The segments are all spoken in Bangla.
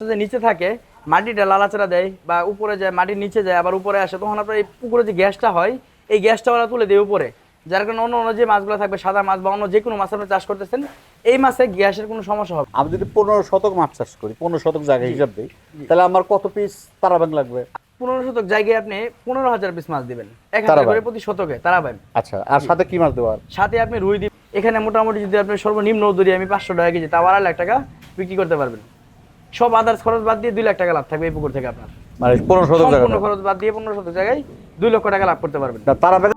যে নিচে থাকে মাটিটা লালাচাড়া দেয় বা উপরে যায়, মাটির নিচে যায় আবার উপরে আসে, তখন আপনার এই পুকুরে যে গ্যাসটা হয় এই গ্যাসটা ওরা তুলে দেয় উপরে। যার কারণে অন্য অন্য যে মাছগুলো থাকবে, সাদা মাছ বা অন্য যে কোনো মাছ আপনি চাষ করতেছেন, এই মাছে গ্যাসের কোনো সমস্যা হবে। আমি যদি 15 শতক মাছ চাষ করি, 15 শতক জায়গা হিসাব দিই, তাহলে আমার কত পিস তারাবাং লাগবে? 15 শতক জায়গায় আপনি 15,000 পিস মাছ দিবেন, 1,000 করে প্রতি শতকে তারাবেন। আচ্ছা, আর সাথে কি মাছ দেওয়ার? সাথে আপনি রুই দিবেন। এখানে মোটামুটি যদি আপনি সর্বনিম্ন ধরি আমি 500 টাকা কেজি, তাও 2.5 লাখ টাকা বিক্রি করতে পারবেন। সব আদার্স খরচ বাদ দিয়ে 2 লাখ টাকা লাভ থাকবে এই পুকুর থেকে আপনার। মানে 15 শতক জায়গা সম্পূর্ণ খরচ বাদ দিয়ে 15 শতক জায়গায় 2 লক্ষ টাকা লাভ করতে পারবেন। তারাবাং।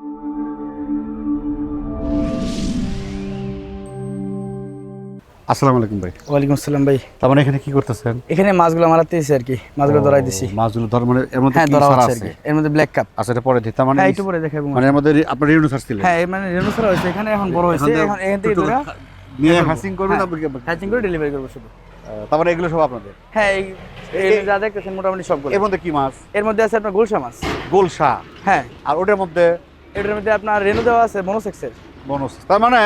আসসালামু আলাইকুম ভাই। ওয়ালাইকুম আসসালাম ভাই। তার মানে এখানে কি করতেছেন? এখানে মাছগুলো মারাতেছি আর কি, মাছগুলো ধরাই দিছি। মাছগুলো ধর মানে এর মধ্যে হ্যাঁ, কি ধরা সার হচ্ছে আর আছে? কি। এর মধ্যে ব্ল্যাক কাপ। আচ্ছা, এটা পরে দিই। তার মানে হ্যাঁ, একটু পরে দেখাবো। মানে এর মধ্যে আপনার রেনু সার ছিলেন? হ্যাঁ, মানে রেনুসারা হয়েছে এখানে, এখন বড় হয়েছে, এখন এখান থেকে ধরে নিয়ে হ্যাচিং করবেন, তারপর হ্যাচিং করে ডেলিভারি করবো শুধু। তার মানে এগুলো সব আপনাদের? হ্যাঁ, এই যা দেখতেছেন মোটামুটি সবগুলো। এর মধ্যে কি মাছ? এর মধ্যে আছে আপনার গুলশা মাছ। গোলসা। হ্যাঁ, আর ওটার মধ্যে এটার মধ্যে আপনার রেনু দেওয়া আছে মনোসেক্সের। বোনাস। তার মানে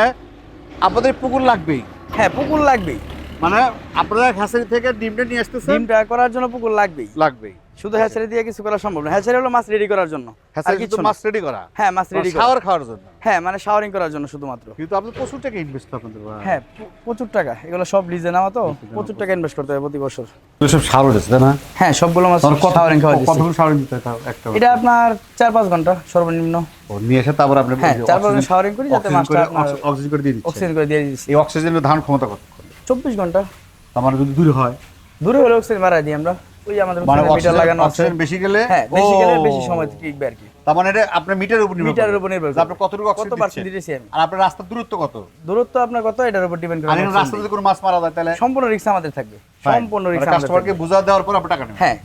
আপনাদের পুকুর লাগবেই, হ্যাঁ, পুকুর লাগবেই। মানে আপনারা হ্যাচারি থেকে ডিমটা নিয়ে আসতেছেন? ডিমটা করার জন্য পুকুর লাগবেই। লাগবেই। শুধু হ্যাচারি দিয়ে কিছু করা সম্ভব না। হ্যাচারি হলো মাছ রেডি করার জন্য, আর হ্যাচারি কিছু শুধু না। মাছ রেডি করা? হ্যাঁ, মাছ রেডি করা। শাওয়ার খাওয়ার জন্য? হ্যাঁ, মানে শাওয়ারিং করার জন্য শুধুমাত্র। কিন্তু আপনাদের প্রচুর টাকা ইনভেস্ট আপনাদের। হ্যাঁ, প্রচুর টাকা। এগুলো সব লিজে নেওয়া, তো প্রচুর টাকা ইনভেস্ট করতে হবে প্রতি বছর। সব শাওয়ার হচ্ছে তাই না? হ্যাঁ, সবগুলো মাছ শাওয়ারিং খাওয়া দিচ্ছি। কতক্ষণ শাওয়ারিং দিতে হয় একটা? এটা আপনার 4-5 ঘন্টা সর্বনিম্ন। ও নিয়ে এসে তারপর আপনি হ্যাঁ, 4-5 ঘন্টা শাওয়ারিং করি যাতে মাছটা অক্সিজেন করে দিয়ে দিচ্ছেন। অক্সিজেন করে দিয়ে দিচ্ছি। এই অক্সিজেনের ধারণ ক্ষমতা কত? 24 ঘন্টা। তার মানে যদি দূরে হয়? দূরে হলে অক্সিজেন বাড়াই দিই আমরা। ওই আমাদের মানে মিটার লাগানো আছে। অক্সিজেন বেশি গেলে? হ্যাঁ, বেশি গেলে বেশি সময় টিকবে আর কি। তার মানে এটা আপনার মিটারের উপর নির্ভর করে? মিটারের উপর নির্ভর করে। আপনি কতটুকু অক্সিজেন কত পার্সেন্ট দিচ্ছেন? দিতেছি আমি। আর আপনার রাস্তার দূরত্ব কত? দূরত্ব আপনার কত, এটার উপর ডিপেন্ড করে। আর রাস্তাতে যদি কোনো মাছ মারা যায় তাহলে সম্পূর্ণ রিস্ক আমাদের থাকবে। সম্পূর্ণ রিস্ক আমাদের কাস্টমারকে থাকবে। বুঝা দেওয়ার পর আপনি টাকা নেবেন? হ্যাঁ,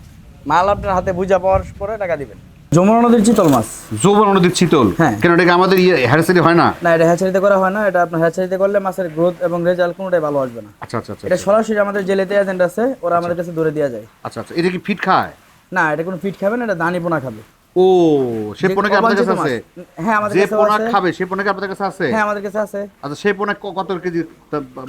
মাল আপনার হাতে বুঝা পাওয়ার পরে টাকা দিবেন। যমুনা নদীর চিতল মাছ। যমুনা নদীর চিতল? হ্যাঁ। কেন এটা কি আমাদের হ্যাচারি হয় না? না, এটা হ্যাচারিতে করা হয় না। এটা আপনার হ্যাচারিতে করলে মাছের গ্রোথ এবং রেজাল্ট কোনোটাই ভালো আসবে না। আচ্ছা আচ্ছা আচ্ছা। এটা সরাসরি আমাদের জেলেতে এজেন্ট আছে, ওরা আমাদের কাছে ধরে দেওয়া যায়। আচ্ছা আচ্ছা। এটা কি ফিট খায়? না, এটা কোনো ফিট খাবে না, এটা দানি পোনা খাবে। ও, সে পোনা কি আপনাদের কাছে আছে? হ্যাঁ, আমাদের যে কাছে পোনা আছে। খাবে সে পোনা কি আপনাদের কাছে আছে? হ্যাঁ, আমাদের কাছে আছে। আচ্ছা, সেই পোনা কত কেজি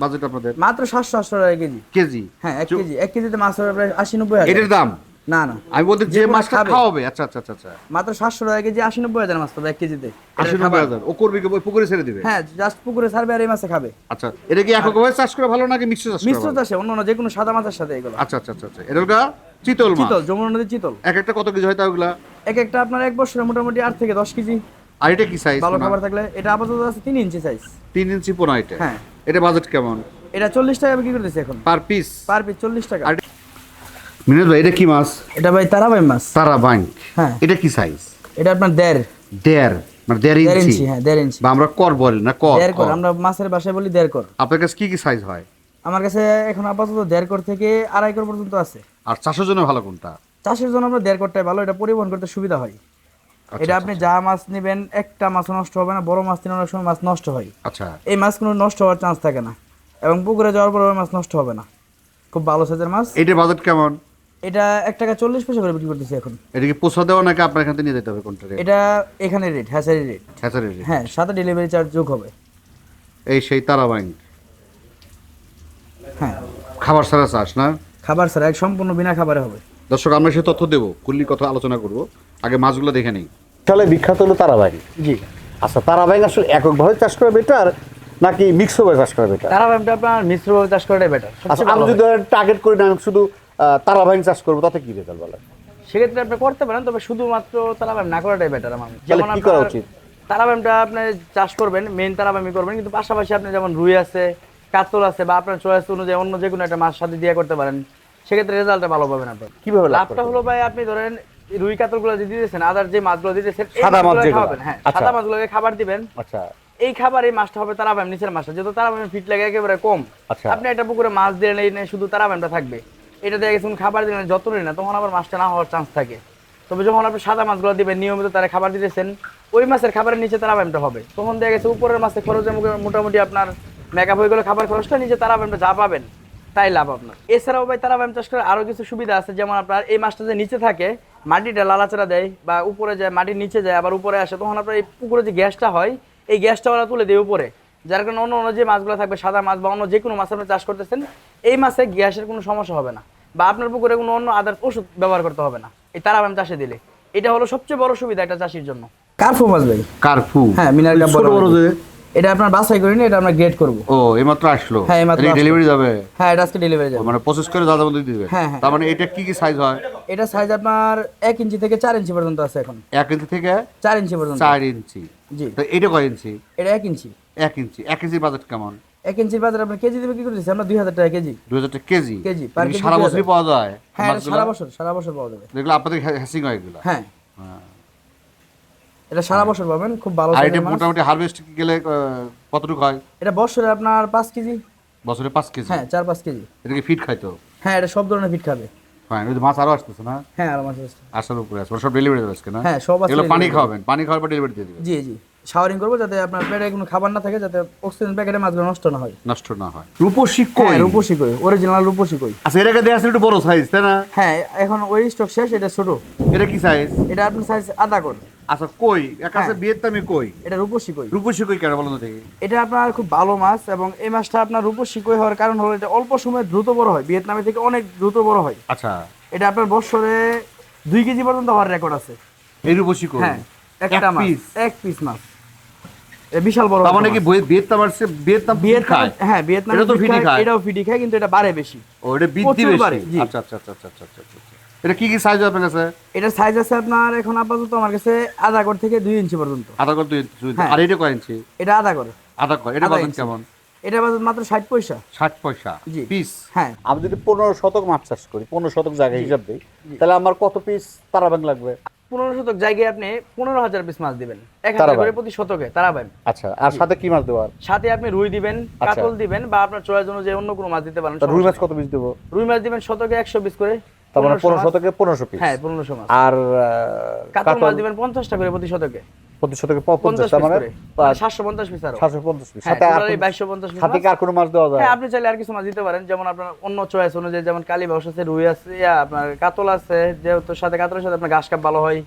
বাজেট আপনাদের? মাত্র 700-800 টাকা কেজি। কেজি? হ্যাঁ, 1 কেজি। 1 কেজিতে মাছ হবে প্রায় 80-90 হাজার। এটার দাম? না না, আমি বলতে যে পোনা মাছটা খাবে। খাওয়াবে। আচ্ছা আচ্ছা আচ্ছা আচ্ছা। মাত্র 700 টাকা কেজি, 80-90 হাজার মাছ পাবে 1 কেজিতে। 80-90 হাজার ও করবে কি ওই পুকুরে ছেড়ে দিবে? হ্যাঁ, জাস্ট পুকুরে ছাড়বে আর এই মাছে খাবে। আচ্ছা, এটা কি এককভাবে চাষ করা ভালো নাকি মিশ্র চাষ করা মিশ্র ভালো? চাষে অন্য যে কোনো সাদা মাছের সাথে এগুলো। আচ্ছা আচ্ছা আচ্ছা আচ্ছা। এটা হলো চিতল মাছ? চিতল, যমুনা নদীর চিতল। এক একটা কত কেজি হয় তা ওগুলা? এক একটা আপনার 1 বছরে মোটামুটি 8 থেকে 10 কেজি। আর এটা কি সাইজ? ভালো খাবার থাকলে এটা আপাতত আছে 3 ইঞ্চি সাইজ। 3 ইঞ্চি পোনা এটা? হ্যাঁ। এটা বাজেট কেমন? এটা 40 টাকা বিক্রি করতেছি এখন পার পিস? পার পিস 40 টাকা। আর মিনাজ ভাই, এটা কি মাছ? এটা ভাই তারাবাই মাছ। তারাবাং? হ্যাঁ। এটা কি সাইজ? এটা আপনার 1.5 মানে 1.5 ইঞ্চি। ইঞ্চি? হ্যাঁ, 1.5 ইঞ্চি বা আমরা কর বলি না, কর? 1.5 কর, আমরা মাছের ভাষায় বলি 1.5 কর। আপনার কাছে কি কি সাইজ হয়? আমার কাছে এখন আপাতত 1.5 কর থেকে 2.5 কর পর্যন্ত আছে। আর চাষের জন্য ভালো কোনটা? চাষের জন্য আমরা 1.5 করটাই ভালো, এটা পরিবহন করতে সুবিধা হয়। আচ্ছা, এটা আপনি যা মাছ নেবেন একটা মাছ নষ্ট হবে না। বড় মাছ নিলে অনেক সময় মাছ নষ্ট হয়, আচ্ছা। এই মাছ কোনো নষ্ট হওয়ার চান্স থাকে না, এবং পুকুরে যাওয়ার পর মাছ নষ্ট হবে না। খুব ভালো সাইজের মাছ। এটার বাজেট কেমন? এটা 1 টাকা 40 পয়সা করে বিক্রি করতেছি এখন। এটা কি পোষা দেওয়া নাকি আপনার এখান থেকে নিয়ে যেতে হবে কোনটা রেট? এটা এখানে rate, hatchery rate. Hatchery rate? হ্যাঁ, সাথে ডেলিভারি চার্জ যোগ হবে। এই সেই তারাবাং হ্যাঁ, খাবার ছাড়া চাষ না? খাবার ছাড়া, এক সম্পূর্ণ বিনা খাবারে হবে। দর্শক, আমরা সে তথ্য দেবো, কুল্লি কথা আলোচনা করব, আগে মাছগুলো দেখে নেই। তাহলে বিখ্যাত হলো তারাবাং। জি। আচ্ছা, তারাবাং আসলে এককভাবে চাষ করা বেটার নাকি মিক্সভাবে চাষ করা বেটার? তারাবাইটা আপনার মিশ্রভাবে চাষ করাটাই বেটার। আচ্ছা, আমি যদি টার্গেট করি না, আমি শুধু তারাবাং চাষ করবো, তাতে কি রেজাল্ট বলে? সেক্ষেত্রে আপনি করতে পারেন, তবে শুধুমাত্র তারাবাইম না করাটাই বেটার আমার। তাহলে কি করা উচিত? তারাবাইমটা আপনি চাষ করবেন, মেইন তারাবাইমই করবেন, কিন্তু পাশাপাশি আপনি যেমন রুই আছে, কাতল আছে, বা আপনার চয়েস অনুযায়ী অন্য যে কোনো একটা মাছ সাথে দিয়ে করতে পারেন, সেক্ষেত্রে রেজাল্টটা ভালো পাবেন আপনি। কিভাবে লাভটা হলো ভাই, আপনি ধরেন রুই কাতলগুলো যে দিতেছেন, আদার যে মাছগুলো দিতেছেন, এই সাদা মাছ মাছগুলো যেগুলো? খাওয়াবেন। হ্যাঁ, আচ্ছা। সাদা মাছগুলোকে খাবার দিবেন। আচ্ছা। এই খাবার, এই মাছটা হবে তারাবাইম, নিচের মাছটা যেহেতু তারাবাইম ফিট লাগে একেবারে কম। আচ্ছা। আপনি একটা পুকুরে মাছ দিলেন, এই নেই শুধু তারাবাইমটা থাকবে, এটা দিয়ে গেছেন খাবার দিলেন, যত্ন নিলেন না, তখন আবার মাছটা না হওয়ার চান্স থাকে। তবে যখন আপনি সাদা মাছগুলো দিবেন, নিয়মিত তারা খাবার দিতেছেন, ওই মাছের খাবারের নিচে তারাবাইমটা হবে, তখন দেখা গেছে উপরের মাছের খরচের মোটামুটি আপনার মেকআপ হয়ে গেলে খাবার খরচটা, নিচে তারাবাইমটা যা পাবেন তাই লাভ আপনার। এছাড়াও ভাই তারাবাইম চাষ করে আরো কিছু সুবিধা আছে, যেমন আপনার এই মাছটা যে নিচে থাকে, মাটিটা লালাচাড়া দেয় বা উপরে যায়, মাটির নিচে যায় আবার উপরে আসে, তখন আপনার এই পুকুরে যে গ্যাসটা হয় এই গ্যাসটা ওরা তুলে দেয় উপরে। যার কারণে অন্য অন্য যে মাছগুলো থাকবে, সাদা মাছ বা অন্য যে কোনো মাছ আপনি চাষ করতেছেন, এই মাছে গ্যাসের কোনো সমস্যা হবে না। বা আপনার পুকুরে কোনো অন্য আদার্স ওষুধ ব্যবহার করতে হবে না এই তারা ব্যায়াম চাষে দিলে। এটা হলো সবচেয়ে বড় সুবিধা একটা চাষির জন্য। কার্ফু মাছ ভাই, কার্ফু, হ্যাঁ মিনারেল কাপ ছোট বড় যে, এটা আপনার বাছাই করে নিয়ে এটা আমরা গ্রেড করব। ও এইমাত্র আসলো, হ্যাঁ এইমাত্র ডেলিভারি যাবে? হ্যাঁ এটা আজকে ডেলিভারি যাবে, মানে প্রসেস করে দাদা মধ্যে দিবে। হ্যাঁ হ্যাঁ। তার মানে এটা কি কি সাইজ হয়? এটা সাইজ আপনার 1 ইঞ্চি থেকে 4 ইঞ্চি পর্যন্ত আছে এখন। 1 ইঞ্চি থেকে 4 ইঞ্চি পর্যন্ত। 4 ইঞ্চি, জি। তো এটা কয় ইঞ্চি? এটা 1 ইঞ্চি। 1 ইঞ্চি। 1 ইঞ্চির বাজেট কেমন? 1 ইঞ্চির বাজার আপনার কেজি দিবে কি করে দিচ্ছি আমরা 2000 টাকা কেজি। 2000 টাকা কেজি? কেজি পার কেজি সারা বছরই পাওয়া যায়? হ্যাঁ এটা সারা বছর পাওয়া যাবে। যেগুলো আপনাদের হ্যাসিং হয় এগুলো? হ্যাঁ এটা সারা বছর পাবেন, খুব ভালো। আর এটা মোটামুটি হারভেস্ট গেলে কতটুকু হয়? এটা বছরে আপনার 5 কেজি। বছরে 5 কেজি? হ্যাঁ 4-5 কেজি। এটা কি ফিট খাইতো? হ্যাঁ এটা সব ধরনের ফিট খাবে। ফাইন। ওই যে মাছ আরো আসতেছে না? হ্যাঁ আর মাছ আসছে, আসার উপরে আছে, ওরা সব ডেলিভারি দেবে আজকে না? হ্যাঁ সব আছে। এগুলো পানি খাওয়াবেন, পানি খাওয়ার পর ডেলিভারি দিয়ে দিবেন? জি জি, শাওয়ারিং করব যাতে আপনার পেটে কোনো খাবার না থাকে, যাতে অক্সিজেন প্যাকেটে মাছগুলো নষ্ট না হয়। নষ্ট না হয়। রূপসী কই? হ্যাঁ রূপসী কই, অরিজিনাল রূপসী কই। আচ্ছা এটাকে দেয়া আছে একটু বড় সাইজ তাই না? হ্যাঁ এখন ওই স্টক শেষ, এটা ছোট। এটা কি সাইজ? এটা আপনার সাইজ আধা কর। আচ্ছা কই এক আছে হ্যাঁ। ভিয়েতনামি কই? এটা রূপসী কই। রূপসী কই কেন বলুন তো দেখি? এটা আপনার খুব ভালো মাছ, এবং এই মাছটা আপনার রূপসী কই হওয়ার কারণ হলো এটা অল্প সময়ে দ্রুত বড় হয়, ভিয়েতনামের থেকে অনেক দ্রুত বড় হয়। আচ্ছা এটা আপনার বছরে 2 কেজি পর্যন্ত হওয়ার রেকর্ড আছে। এই রূপসী কই? হ্যাঁ একটা মাছ, এক পিস মাছ, এটা বিশাল বড়। তার মানে কি ভিয়েতনাম আছে? ভিয়েতনাম ভিয়েতনাম, হ্যাঁ ভিয়েতনাম এটা তো ফিডি খায়। এটাও ফিডি খায়, কিন্তু এটা বাড়ে বেশি। ও এটা বৃদ্ধি প্রচুর বাড়ে, বেশি। জি। আচ্ছা আচ্ছা আচ্ছা আচ্ছা আচ্ছা আচ্ছা। এটা কি কি সাইজ আপনার কাছে? এটা সাইজ আছে আপনার এখন আপাতত আমার কাছে আধা কর থেকে 2 ইঞ্চি পর্যন্ত। আধা কর 2 ইঞ্চি। হ্যাঁ। আর এটা কয় ইঞ্চি? এটা আধা কর। আধা কর। এটা আধা বাজার ইঞ্চি। কেমন? এটা বাজার মাত্র 60 পয়সা। 60 পয়সা জি। পিস? হ্যাঁ। আমি যদি 15 শতক মাছ চাষ করি, 15 শতক জায়গা হিসাব দিই, তাহলে আমার কত পিস তারাবাং লাগবে? 15 শতক জায়গায় আপনি 15,000 পিস মাছ দিবেন, 1000 তারাবাইন। করে প্রতি শতকে তারাবাইন। আচ্ছা আর সাথে কি মাছ দেওয়ার? সাথে আপনি রুই দিবেন, আচ্ছা। কাতল দিবেন, বা আপনার চয়েস অনুযায়ী অন্য কোনো মাছ দিতে পারেন। তা রুই মাছ কত পিস দেবো? রুই মাছ দিবেন শতকে 100 পিস করে। তার মানে 15 মাছ। শতকে 1500 পিস। হ্যাঁ 1500 মাছ। আর কাতল মাছ দিবেন 50টা করে প্রতি শতকে। প্রতি শতকে 50 50 তার পিস মানে করে 750 পিস আরো। 750 পিস। হ্যাঁ, সাথে আর টোটালি 2250 পিস সাথে মাছ। কি আর কোনো মাছ দেওয়া যায়? হ্যাঁ আপনি চাইলে আর কিছু মাছ দিতে পারেন, যেমন আপনার অন্য চয়েস অনুযায়ী, যেমন কালীবাউস আছে, রুই আছে, আপনার কাতল আছে, যেহেতু সাথে কাতলের সাথে আপনার ঘাস কাপ ভালো হয়,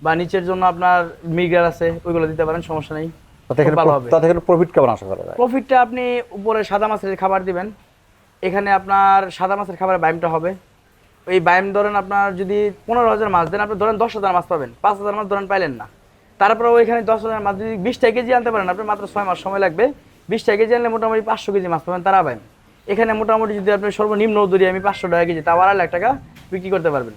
বা নিচের জন্য আপনার মিগার আছে, ওইগুলো দিতে পারেন, সমস্যা নেই। তাতে খুব ভালো হবে। এখানে প্রফিট কেমন আশা করা যায়? প্রফিটটা আপনি উপরে সাদা মাছের খাবার দিবেন, এখানে আপনার সাদা মাছের খাবারের বাইমটা হবে। ওই বাইম ধরেন আপনার যদি 15,000 মাছ দেন, আপনি ধরেন 10,000 মাছ পাবেন, 5,000 মাছ ধরেন পাইলেন না। তারপরে ওইখানে 10,000 মাছ যদি 20 কেজি আনতে পারেন, আপনি মাত্র 6 মাস সময় লাগবে। 20 কেজি আনলে মোটামুটি 500 কেজি মাছ পাবেন তারা বাইম। এখানে মোটামুটি যদি আপনি সর্বনিম্ন ধরি আমি 500 টাকা কেজি, তাও 2.5 লাখ টাকা বিক্রি করতে পারবেন।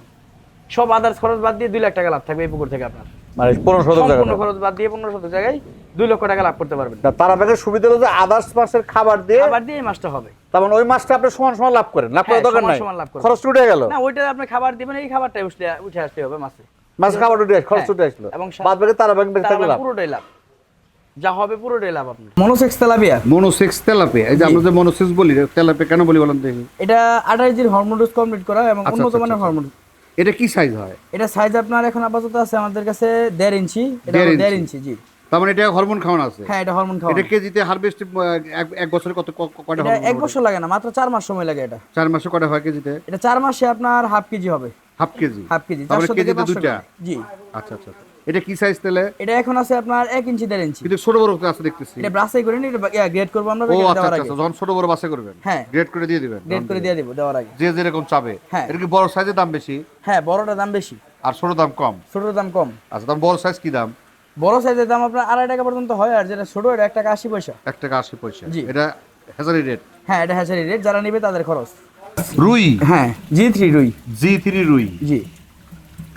সব আদার্স খরচ বাদ দিয়ে 2 লাখ টাকা লাভ থাকবে এই পুকুর থেকে আপনার। মানে 15 শতক জায়গা? সম্পূর্ণ খরচ বাদ দিয়ে 15 শতক জায়গায় 2 লক্ষ টাকা লাভ করতে পারবেন। তারাবাগের সুবিধা হলো যে আদার্স মাছের খাবার দিয়ে খাবার দিয়ে এই মাছটা হবে। তার মানে ওই মাছটা আপনি সমান সমান লাভ করেন, লাভ করার হ্যাঁ, দরকার সমান নাই, সমান লাভ করবেন। খরচ উঠে গেল না ওইটা আপনি খাবার দিবেন, এই খাবারটাই উঠে আসতে হবে মাছে। মাছ খাবার উঠে খরচ হ্যাঁ, উঠে আসলো, এবং বাদ বাকি তারাবাগ বেঁচে থাকলে লাভ। পুরোটাই লাভ, যা হবে পুরোটাই লাভ আপনার। মনোসেক্স তেলাপিয়া, মনোসেক্স তেলাপিয়া, এই যে আমরা যে মনোসেক্স বলি, তেলাপিয়া কেন বলি বলেন দেখি? এটা 28 দিন হরমোন ডোজ কমপ্লিট করা এবং আচ্ছা, উন্নত আচ্ছা, মানের আচ্ছা। হরমোন। এটা কি সাইজ হয়? এটা সাইজ আপনার এখন আপাতত আছে আমাদের কাছে 1.5 ইঞ্চি। এটা 1.5 ইঞ্চি, জি। তার মানে এটা হরমোন খাওয়ানো আছে? হ্যাঁ এটা হরমোন খাওয়া। এটা কেজিতে হারভেস্ট এক বছরে কয়টা এটা হরমোন? 1 বছর লাগে না, মাত্র 4 মাস সময় লাগে। এটা 4 মাসে কয়টা হয় কেজিতে? এটা 4 মাসে আপনার হাফ কেজি হবে। Half KG? হাফ কেজি, তার মানে 400 থেকে কেজিতে 500 দুইটা? গ্রাম। জি। আচ্ছা আচ্ছা আচ্ছা। এটা কি সাইজ তেলে? এটা এখন আছে আপনার 1 ইঞ্চি 1.5 ইঞ্চি। কিন্তু ছোট বড় আছে দেখতেছি। এটা ব্রাশাই করে নিয়ে এটা গ্রেড করব আমরা ও প্যাকেটে আচ্ছা দেওয়ার আচ্ছা আগে। আচ্ছা, যখন ছোট বড় বাসে করবেন হ্যাঁ গ্রেড করে দিয়ে দিবেন? গ্রেড করে দিয়ে দেব দেওয়ার আগে, যে যেরকম চাবে। হ্যাঁ। এর কি বড় সাইজের দাম বেশি? হ্যাঁ বড়টার দাম বেশি আর ছোট দাম কম? ছোটর দাম কম। আচ্ছা, দাম বড় সাইজ কি দাম? বড় সাইজের দাম আপনার 2.5 টাকা পর্যন্ত হয়, আর যেটা ছোট এটা 1 টাকা 80 পয়সা। 1 টাকা 80 পয়সা। জি। এটা হ্যাজারি রেট? হ্যাঁ এটা হ্যাচারি রেট, যারা নেবে তাদের খরচ। রুই? হ্যাঁ G3 রুই। G3 রুই? জি।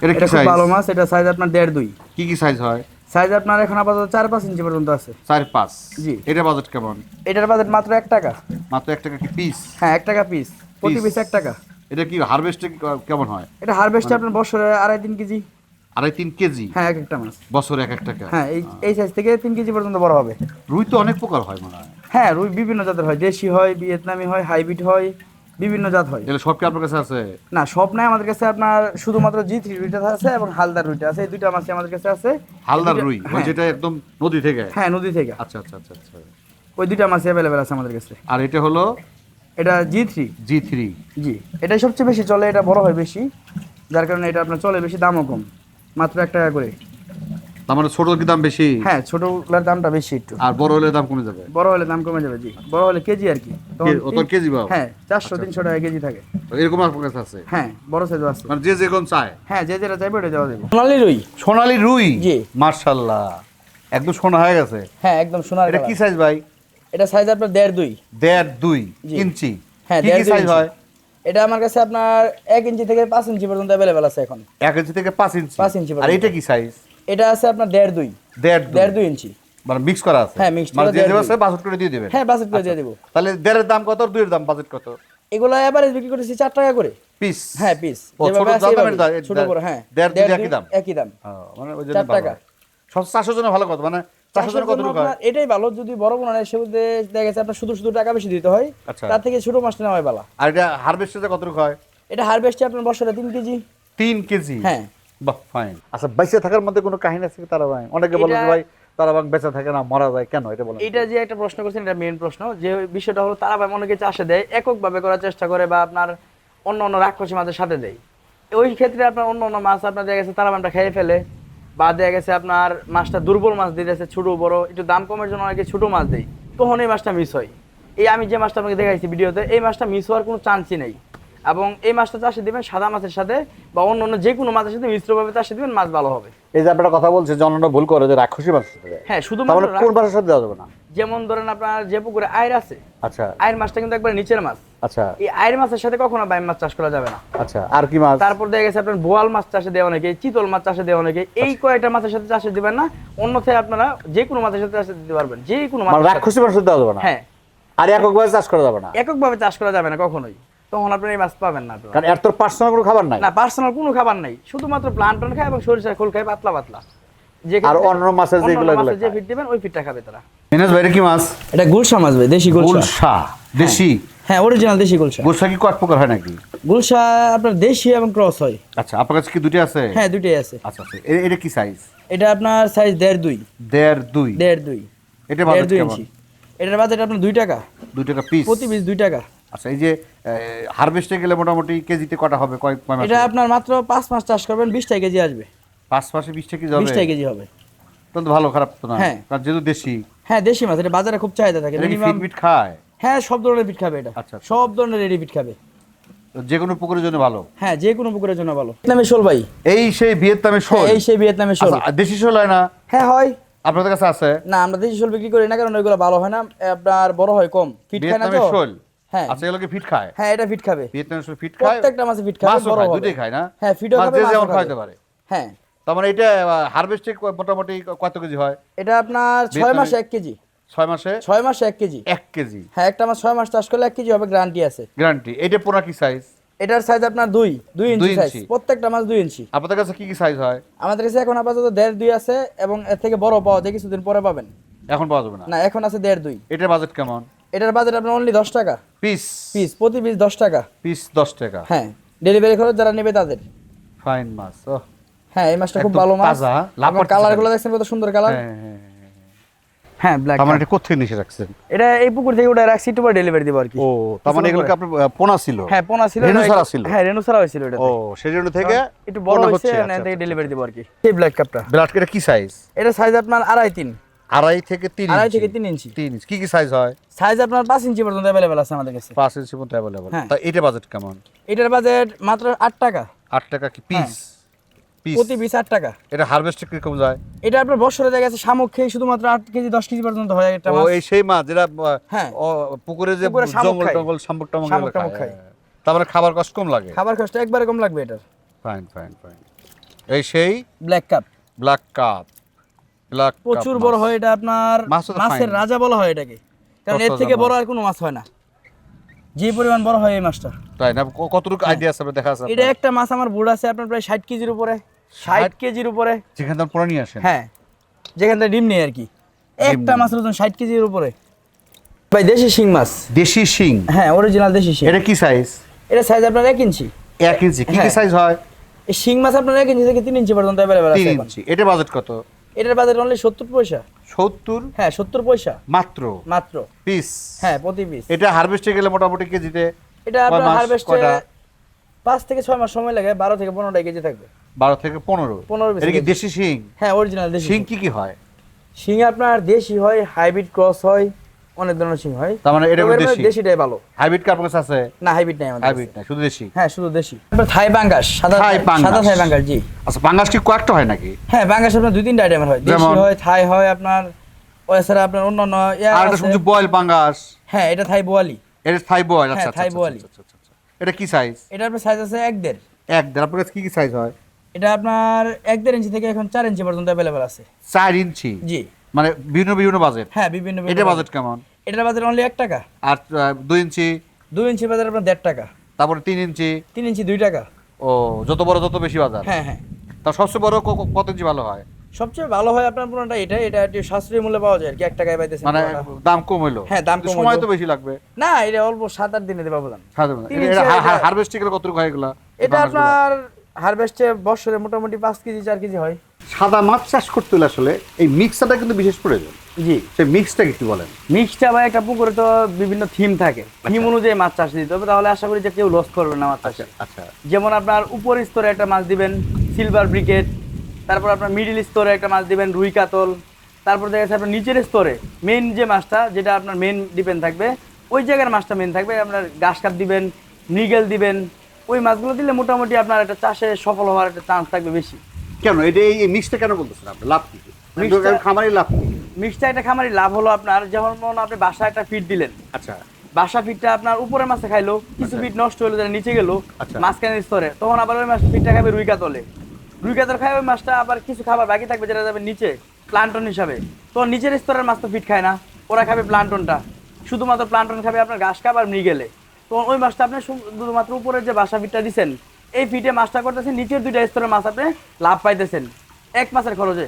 এটা কি এটা খুব সাইজ? ভালো মাছ, এটা সাইজ আপনার 1.5 2। কি কি সাইজ হয়? সাইজ আপনার এখন আপাতত 4-5 ইঞ্চি পর্যন্ত আছে। 4-5? জি। এটা বাজেট কেমন? এটার বাজেট মাত্র 1 টাকা। মাত্র 1 টাকা কি পিস? হ্যাঁ 1 টাকা পিস, প্রতি Piece? পিস 1 টাকা। এটা কি হারভেস্টে কেমন হয়? এটা হারভেস্টে আপনার বছরে 2.5-3 কেজি। 2.5-3 কেজি? হ্যাঁ এক একটা মাছ বছরে 1 টাকা? হ্যাঁ এই সাইজ থেকে 3 কেজি পর্যন্ত বড় হবে। রুই তো অনেক প্রকার হয় মনে হয়? হ্যাঁ রুই বিভিন্ন জাতের হয়, দেশি হয়, ভিয়েতনামি হয়, হাইব্রিড হয়, বিভিন্ন জাত হয়। এগুলো সব কি আপনার কাছে আছে? না সব নাই আমাদের কাছে, আপনার শুধুমাত্র G3 রুইটা আছে এবং হালদার রুইটা আছে, এই দুইটা মাছই আমাদের কাছে আছে। হালদার রুই, ওই হ্যাঁ। যেটা একদম নদী থেকে? হ্যাঁ নদী থেকে। আচ্ছা আচ্ছা আচ্ছা আচ্ছা। ওই দুইটা মাছই অ্যাভেলেবেল আছে আমাদের কাছে। আর এটা হলো এটা G3। G3? জি, এটাই সবচেয়ে বেশি চলে, এটা বড় হয় বেশি, যার কারণে এটা আপনার চলে বেশি, দামও কম, মাত্র 1 টাকা করে। তার মানে ছোট কি দাম বেশি? হ্যাঁ, ছোটগুলোর দামটা বেশি একটু। আর বড় হলে দাম কমে যাবে? বড় হলে দাম কমে যাবে জি, বড় হলে কেজি আর কি। ও তোর কেজি ভাব? হ্যাঁ, 400-300 টাকা কেজি থাকে। এরকম আপনার কাছে আছে? হ্যাঁ, বড় সাইজও আছে। মানে যে যে কোন চায়? হ্যাঁ, যে যেটা চাইবে ওটা দেওয়া যাবে। সোনালী রুই। সোনালী রুই? জি। মাশাআল্লাহ, একদম সোনা হয়ে গেছে। হ্যাঁ, একদম সোনার এটা কালার। কি সাইজ ভাই? এটা সাইজ আপনার 1.5-2। 1.5-2 জি। ইঞ্চি? হ্যাঁ, কি কি 1.5-2 সাইজ ইঞ্চি। হয়? এটা আমার কাছে আপনার 1 ইঞ্চি থেকে 5 ইঞ্চি পর্যন্ত अवेलेबल আছে এখন। 1 ইঞ্চি থেকে 5 ইঞ্চি? 5 ইঞ্চি আর পর্যন্ত। এটা কি সাইজ? এটা আছে আপনার 1.5-2। 1.5-2 ইঞ্চি। মানে মিক্স করা আছে? হ্যাঁ, mixed মানে করা যে যে 1.5-2 আছে বাজেট করে দিয়ে দিবেন? হ্যাঁ, বাজেট করে দিয়ে দেব। তাহলে 1.5 এর দাম কত আর 2 এর দাম বাজেট কত? এগুলো এভারেজ বিক্রি করতেছি 4 টাকা করে পিস? হ্যাঁ, পিস। ও ছোট দামের দাম? ছোট বড় হ্যাঁ, 1.5 একই দাম? একই দাম। মানে ওই জন্য 4 টাকা। সব 400 জন্য ভালো কত, মানে 400 জন্য কত টাকা? আপনার এটাই ভালো, যদি বড় কোনো নেয় সেগুলোতে দেখা গেছে আপনার শুধু শুধু টাকা বেশি দিতে হয়। আচ্ছা। তার থেকে ছোট মাছটা নেওয়াই ভালো। আর এটা হারভেস্টে কত টাকা হয়? এটা হারভেস্টে আপনার বছরে 3 কেজি। 3 কেজি? হ্যাঁ। বাহ, ফাইন। আচ্ছা, বেঁচে থাকার মধ্যে কোনো কাহিনী আছে কি তারা ভাই? অনেকে বলে যে ভাই তারা ভাই বেঁচে থাকে না, মারা যায় কেন, এটা বলেন। এটা যে একটা প্রশ্ন করছেন, এটা মেইন প্রশ্ন। যে বিষয়টা হলো তারা ভাই অনেকে চাষে দেয়, এককভাবে করার চেষ্টা করে বা আপনার অন্য অন্য রাক্ষসী মাছের সাথে দেয়। ওই ক্ষেত্রে আপনার অন্য অন্য মাছ আপনার দেখা গেছে তারা মাছটা খেয়ে ফেলে, বা দেখা গেছে আপনার মাছটা দুর্বল মাছ দিতেছে, ছোট বড় একটু দাম কমের জন্য অনেকে ছোট মাছ দেয়, তখন এই মাছটা মিস হয়। এই আমি যে মাছটা আপনাকে দেখাইছি ভিডিওতে, এই মাছটা মিস হওয়ার কোনো চান্সই নেই। এবং এই মাছটা চাষে দিবেন সাদা মাছের সাথে বা অন্য অন্য যে কোনো মাছের সাথে মিশ্রভাবে চাষে দিবেন, মাছ ভালো হবে। এই যে আপনারা কথা বলছে যে অন্যরা ভুল করে যে রাক্ষসী মাছ সাথে দেয়। হ্যাঁ, তাহলে শুধুমাত্র কোন মাছের সাথে দেওয়া যাবে না? যেমন ধরেন আপনার যে পুকুরে আইর আছে, আচ্ছা আইর মাছটা কিন্তু একবার নিচের মাছ। আচ্ছা এই আইর মাছের সাথে কখনো বাইম মাছ চাষ করা যাবে না। আচ্ছা, আর কি মাছ? তারপর দেখা গেছে আপনার বোয়াল মাছ চাষে দেওয়া অনেকে, চিতল মাছ চাষে দেওয়া অনেকে, এই কয়েকটা মাছের সাথে চাষে দিবেন না। অন্যথায় আপনারা যে কোনো মাছের সাথে চাষে দিতে পারবেন, যে কোনো মাছ। মানে রাক্ষসী মাছ সাথে দেওয়া যাবে না? হ্যাঁ। আর এককভাবে চাষ করা যাবে না? এককভাবে চাষ করা যাবে না কখনোই, তখন আপনারা এই মাছ পাবেন না আপনারা। কারণ এর তো পার্সোনাল কোনো খাবার নাই। না, পার্সোনাল কোনো খাবার নাই, শুধুমাত্র প্লান্টন খায় এবং সরিষার খোল খায় পাতলা পাতলা। যে আর অন্য মাছের যেগুলো যে ফিট দিবেন ওই ফিটটা খাবে তারা। মিনাজ ভাই, এটা কি মাছ? এটা গুলশা মাছ ভাই, দেশি গুলশা। গুলশা? দেশি? হ্যাঁ, অরিজিনাল দেশি গুলশা। গুলশা কি কয়েক প্রকার হয় নাকি? গুলশা আপনার দেশি এবং ক্রস হয়। আচ্ছা, আপনার কাছে কি দুটি আছে? হ্যাঁ, দুটোই আছে। আচ্ছা আচ্ছা, এটা কি সাইজ? এটা আপনার সাইজ 1.5-2। 1.5-2? 1.5-2। এটা বাজেট 1.5-2 কেমন? ইঞ্চি। এটার বাজেট আপনার 2 টাকা। 2 টাকা পিস? প্রতি পিস 2 টাকা। আচ্ছা, এই যে হারভেস্টে গেলে মোটামুটি কেজিতে কটা হবে, কয় মাস? এটা আপনার মাত্র 5 মাস চাষ করবেন, 20 টাকা কেজি আসবে। 5 মাসে 20 কেজি হবে? 20 টাকা কেজি হবে। তো ভালো, খারাপ তো না। হ্যাঁ। কারণ যেহেতু দেশি। হ্যাঁ, দেশি মাছ, এটা বাজারে খুব চাহিদা থাকে। এটা কি মিনিমাম ফিট খায়? হ্যাঁ, সব ধরনের পিট খাবে এটা। আচ্ছা। সব ধরনের রেডি পিট খাবে। তো যে কোনো পুকুরের জন্য ভালো? হ্যাঁ, যে কোনো পুকুরের জন্য ভালো। ভিয়েতনামের শোল ভাই। এই সেই ভিয়েতনামের শোল? হ্যাঁ, এই সেই ভিয়েতনামের শোল। আচ্ছা, দেশি শোল হয় না? হ্যাঁ, হয়। আপনাদের কাছে আছে? না, আমরা দেশি শোল বিক্রি করি না, কারণ ওইগুলো ভালো হয় না, আপনার বড় হয় কম, ফিট খায় না তো। ভিয়েতনামের শোল? হ্যাঁ। আচ্ছা, এগুলো কি ফিট খায়? হ্যাঁ, এটা ফিট খাবে। ভিয়েতনামের শোল ফিট খায়? প্রত্যেকটা মাছে ফিট খাবে, মাছও বড় খায়, হবে। দুটোই খায় না? হ্যাঁ, ফিটও মাছ খাবে, যে মাছও যেমন খাবে। খাইতে পারে। হ্যাঁ। তার মানে এটা হারভেস্টে মোটামুটি কত কেজি হয়? এটা আপনার 6 মাসে 1 কেজি। 6 মাসে? 6 মাসে 1 কেজি। 1 কেজি? হ্যাঁ, একটা মাছ 6 মাস চাষ করলে 1 কেজি হবে, গ্যারান্টি আছে। গ্যারান্টি? এটা পোনা কি সাইজ? এটার সাইজ আপনার 2 ইঞ্চি সাইজ, প্রত্যেকটা মাছ 2 ইঞ্চি। আপনাদের কাছে কি কি সাইজ হয়? আমাদের কাছে এখন আপাতত 1.5-2 আছে, এবং এর থেকে বড় পাওয়া যায় কিছুদিন পরে পাবেন। এখন পাওয়া যাবে না? না, এখন আছে 1.5-2। এটার বাজেট কেমন? এটার বাজেট আপনার অনলি 10 টাকা পিস? পিস, প্রতি পিস 10 টাকা। পিস 10 টাকা? হ্যাঁ, ডেলিভারি খরচ যারা নেবে তাদের। ফাইন মাছ। ওহ, হ্যাঁ, এই মাছটা খুব একদম ভালো মাছ। তাজা, লাভ করতেছে কালারগুলো খালি। দেখছেন কত সুন্দর কালার। হ্যাঁ হ্যাঁ হ্যাঁ। হ্যাঁ, ব্ল্যাক। তার মানে এটা কোথা থেকে নিয়ে রাখছেন? এটা এই পুকুর থেকে ওটা রাখছি, একটু পরে ডেলিভারি দিব আর কি। ও, তার মানে এগুলো কি আপনার পোনা ছিল? হ্যাঁ, পোনা ছিল, রেনু ছাড়া ছিল? হ্যাঁ, রেনু ছাড়া হয়েছিল এটা। ও, সেজন্য থেকে একটু বড় পোনা হচ্ছে, হচ্ছে। না আচ্ছা, থেকে আচ্ছা। ডেলিভারি দিব আর কি। এই ব্ল্যাক কাপটা, ব্লাড এটা কি সাইজ? এটা সাইজ আপনার 2.5-3। 2.5 থেকে 3 2.5 ইঞ্চি? থেকে 3 ইঞ্চি। 3 ইঞ্চি। কি কি সাইজ হয়? সাইজ আপনার 5 ইঞ্চি পর্যন্ত अवेलेबल আছে আমাদের কাছে। 5 ইঞ্চি পর্যন্ত अवेलेबल। হ্যাঁ। তা এটা বাজেট কেমন? এটার বাজেট মাত্র 8 টাকা। 8 টাকা কি পিস? পিস? প্রতি পিস 8 টাকা। এটা হারভেস্টে কি কম যায়? এটা আপনার বছরে দেখা গেছে শামুক খেয়ে শুধুমাত্র 8 কেজি 10 কেজি পর্যন্ত হয় একটা ও, মাছ। এই সেই মাছ যেটা হ্যাঁ। পুকুরে যে পুকুরে শামুক জঙ্গল খায়। টঙ্গল শামুক টামুক শামুক খায়। টামুক খায়। তারপরে খাবার কষ্ট কম লাগে? খাবার খরচটা একবারে কম লাগবে এটার। Fine fine fine. এই সেই black cup. Black cup? Black প্রচুর বড় হয় এটা, আপনার মাছও তো মাছের fine। রাজা বলা হয় এটাকে, কারণ এর কত থেকে দাম? বড় আর কোনো মাছ হয় না, যে পরিমাণ বড় হয় এই মাছটা। তাই না? কতটুকু আইডিয়া আছে আপনার, দেখা আছে এটা আপনার? একটা মাছ আমার বুড় আছে আপনার প্রায় 60 কেজির উপরে। 60 কেজির উপরে। যেখান থেকে পোনা নিয়ে আসেন? হ্যাঁ, যেখান থেকে ডিম নেই আর কি। একটা নেই। মাছের ওজন 60 কেজির উপরে ভাই, দেশি শিং মাছ। দেশি শিং? হ্যাঁ, অরিজিনাল দেশি শিং। এটা কি সাইজ? এটা সাইজ আপনার 1 ইঞ্চি। 1 ইঞ্চি? কি কি হ্যাঁ। সাইজ হয়? এই শিং মাছ আপনার 1 ইঞ্চি থেকে 3 ইঞ্চি পর্যন্ত अवेलेबल আছে 3 এখন। ইঞ্চি। এটা বাজেট কত? এটার বাজার অনলি 70 পয়সা। 70? হ্যাঁ, 70 পয়সা মাত্র? মাত্র। পিস? হ্যাঁ, প্রতি পিস। এটা হারভেস্টে গেলে মোটামুটি কেজিতে এটা কয় আপনার মাস, হারভেস্টে কয়টা? 5 থেকে 6 মাস সময় লাগে, 12 থেকে 15টা কেজি থাকবে। 12 থেকে 15। 15 এটা কি কেজি। দেশি শিং? হ্যাঁ, অরিজিনাল দেশি শিং কি হয়? শিং আপনার দেশি হয়, হাইব্রিড ক্রস হয়, অনেক ধরনের শিং হয়। তার মানে এটা তবে এর মধ্যে দেশি? দেশিটাই ভালো। হাইব্রিড কি আপনার কাছে আছে? না, হাইব্রিড নাই আমাদের হাইব্রিড কাছে। না, শুধু দেশি। হ্যাঁ, শুধু দেশি। তারপর থাই পাঙ্গাস, সাদা থাই পাঙ্গাস। সাদা থাই পাঙ্গাস, জি। আচ্ছা, পাঙ্গাস কি কয়েকটা হয় নাকি? হ্যাঁ, পাঙ্গাস আপনার 2-3টা আইটেমের হয়, দেশি যেমন? হয়, থাই হয় আপনার, এছাড়া আপনার অন্যান্য আর এটা শুধু বয়েল পাঙ্গাস। হ্যাঁ, এটা থাই বোয়ালি। এটা থাই বয়েল। হ্যাঁ, আচ্ছা আচ্ছা থাই আচ্ছা, বোয়ালি। আচ্ছা, আচ্ছা, আচ্ছা। এটা কি সাইজ? এটা আপনার সাইজ আছে 1.5। আপনার কাছে কি কি সাইজ হয়? এটা আপনার 1.5 ইঞ্চি থেকে এখন 4 ইঞ্চি পর্যন্ত অ্যাভেলেবল আছে। 4 ইঞ্চি? জি। মানে বিভিন্ন বিভিন্ন বাজেট? হ্যাঁ, বিভিন্ন এটা বাজেট কেমন? এটার বাজার অনলি 1 টাকা। আর 2 ইঞ্চি? 2 ইঞ্চি বাজার আপনার 1.5 টাকা। তারপরে 3 ইঞ্চি? 3 ইঞ্চি 2 টাকা। ও, যত বড় তত বেশি বাজার? হ্যাঁ হ্যাঁ। তা সবচেয়ে বড় কত ইঞ্চি ভালো হয়? সবচেয়ে ভালো হয় আপনার পুরোটা এটা একটু সাশ্রয়ী মূল্যে পাওয়া যায় আর কি, 1 টাকায় পাইতেছেন মানে পুরোটা। দাম কম হইলো? হ্যাঁ, দাম কম সময় হইলো। তো বেশি লাগবে? না, এটা অল্প 7-8 দিনে দেবা বলেন। তিন ইঞ্চি হারভেস্টিং এর কতটুকু হয় এগুলা? এটা আপনার হারভেস্টে বছরে মোটামুটি 5 কেজি 4 কেজি হয়। সাদা মাছ চাষ করতে হলে আসলে এই মিক্সটা কিন্তু বিশেষ প্রয়োজন। জি। সেই মিক্সটা একটু বলেন। মিক্সটা ভাই, একটা পুকুরে তো বিভিন্ন থিম থাকে, থিম অনুযায়ী মাছ চাষ দিতে হবে, তাহলে আশা করি যে কেউ লস করবে না মাছ চাষে। আচ্ছা। যেমন আপনার উপর স্তরে একটা মাছ দিবেন সিলভার ব্রিকেট, তারপর আপনার মিডিল স্তরে একটা মাছ দিবেন রুই কাতল, তারপর দেখা যাচ্ছে আপনার নিচের স্তরে মেন যে মাছটা, যেটা আপনার মেন ডিপেন্ড থাকবে, ওই জায়গার মাছটা মেন থাকবে, আপনার ঘাস কাপ দিবেন, মৃগেল দিবেন। ওই মাছগুলো দিলে মোটামুটি আপনার একটা চাষে সফল হওয়ার একটা চান্স থাকবে বেশি। কেন এটা এই মিক্সটা কেন বলতেছেন আপনি? লাভ কি? খামারি লাভ কি? মিক্সটা একটা খামারি লাভ হলো আপনার, যেমন আপনি বাসায় একটা ফিড দিলেন, আচ্ছা। বাসা ফিডটা আপনার উপরে মাছে খাইলো, কিছু ফিড নষ্ট হলো, যেটা নিচে গেলো আচ্ছা। মাঝখানের স্তরে, তখন আবার ওই মাছ ফিডটা খাবে রুই কাতলে, রুই কাতল খায় ওই মাছটা, আবার কিছু খাবার বাকি থাকবে যেটা যাবে নিচে প্লান্টন হিসাবে। তো নিচের স্তরের মাছ তো ফিড খায় না, ওরা খাবে প্লান্টনটা, শুধুমাত্র প্লান্টন খাবে আপনার ঘাস খাবার আর মৃগেলে। তো ওই মাছটা আপনি শুধুমাত্র উপরের যে বাসা ফিডটা দিচ্ছেন, এই ফিডে মাছটা করতেছেন, নিচের 2টা স্তরের মাছ আপনি লাভ পাইতেছেন এক মাছের খরচে।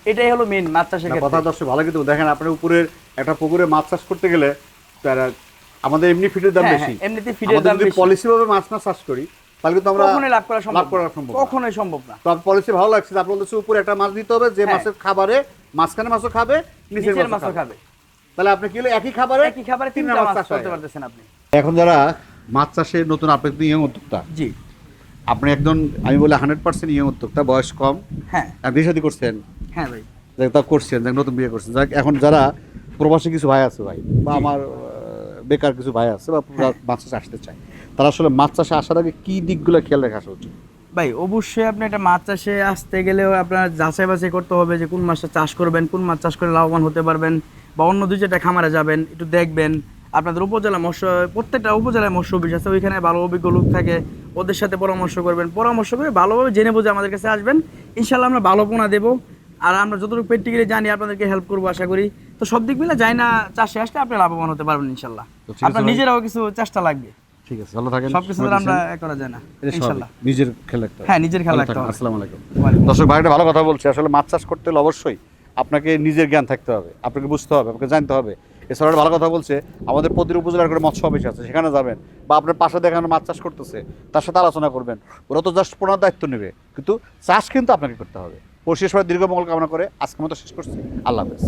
এটাই হলো মেন মাছ চাষের কথা ক্ষেত্রে। দর্শক ভালো, কিন্তু দেখেন আপনার উপরের একটা পুকুরে মাছ চাষ করতে গেলে তারা আমাদের এমনি ফিডের দাম হ্যাঁ, বেশি। হ্যাঁ, এমনিতে ফিডের আমাদের দাম যদি বেশি। পলিসি ভাবে মাছ না চাষ করি তাহলে কিন্তু আমরা কখনোই লাভ করা লাভ করা সম্ভব না। কখনোই সম্ভব না। তো পলিসি ভালো লাগছে, আপনি বলতেছে উপরে একটা মাছ দিতে হবে যে হ্যাঁ। মাছের খাবারে মাঝখানে মাছও খাবে, নিচের নিচের মাছও মাছও খাবে। খাবে। তাহলে আপনি কি হলো একই খাবারে একই খাবারে 3টা মাছ করতে পারতেছেন আপনি। এখন যারা মাছ চাষে নতুন, আপনি তো ইয়ং উদ্যোক্তা, জি। আপনি একজন, আমি বলি 100% ইয়ং উদ্যোক্তা, বয়স কম, হ্যাঁ বিয়ে শাদী করছেন, হ্যাঁ ভাই। তা করছেন, নতুন বিয়ে করছেন, যাক এখন যারা প্রবাসী কিছু ভাই আছে ভাই, বা আমার বেকার কিছু ভাই আছে, বা মাছ চাষে আসতে চায়, তারা আসলে মাছ চাষে আসার আগে কি দিকগুলো খেয়াল রাখা আসা উচিত? ভাই অবশ্যই আপনি একটা মাছ চাষে আসতে গেলেও আপনার যাচাই বাছাই করতে হবে যে কোন মাছটা চাষ করবেন, কোন মাছ চাষ করে লাভবান হতে পারবেন, বা অন্য 2-4টা খামারে যাবেন, একটু দেখবেন। আপনাদের উপজেলা মৎস্য, প্রত্যেকটা উপজেলায় মৎস্য অফিস আছে, ওইখানে ভালো অভিজ্ঞ লোক থাকে, ওদের সাথে পরামর্শ করবেন, পরামর্শ করে ভালোভাবে জেনে বুঝে আমাদের কাছে আসবেন, ইনশাল্লাহ আমরা ভালো পোনা দেবো। আর আমরা যতটুকু প্র্যাকটিক্যালি জানি আপনাদেরকে হেল্প করবো আশা করি। তো সব দিক মিলে যাই না, চাষে আসলে আপনি লাভবান হতে পারবেন ইনশাল্লাহ। তো ঠিক আছে আপনার ভাই। নিজেরাও কিছু চেষ্টা লাগবে, ঠিক আছে, ভালো থাকেন। সবকিছু তো আমরা করা যায় না ইনশাল্লাহ। নিজের খেয়াল রাখতে হবে। হ্যাঁ, নিজের খেয়াল ভালো রাখতে থাকেন, হবে। আসসালামু আলাইকুম। ওয়ালাইকুম। দর্শক ভাই একটা ভালো কথা বলছে, আসলে মাছ চাষ করতে হলে অবশ্যই আপনাকে নিজের জ্ঞান থাকতে হবে, আপনাকে বুঝতে হবে, আপনাকে জানতে হবে। এছাড়া একটা ভালো কথা বলছে, আমাদের প্রতিটি উপজেলার করে মৎস্য অফিস আছে, সেখানে যাবেন, বা আপনার পাশে দেখানো মাছ চাষ করতেছে তার সাথে আলোচনা করবেন, ওরা তো জাস্ট পুনর দায়িত্ব নেবে, কিন্তু চাষ কিন্তু আপনাকে করতে হবে। পরিশেষভাবে দীর্ঘ মঙ্গল কামনা করে আজকের মতো শেষ করছি। আল্লাহ হাফেজ।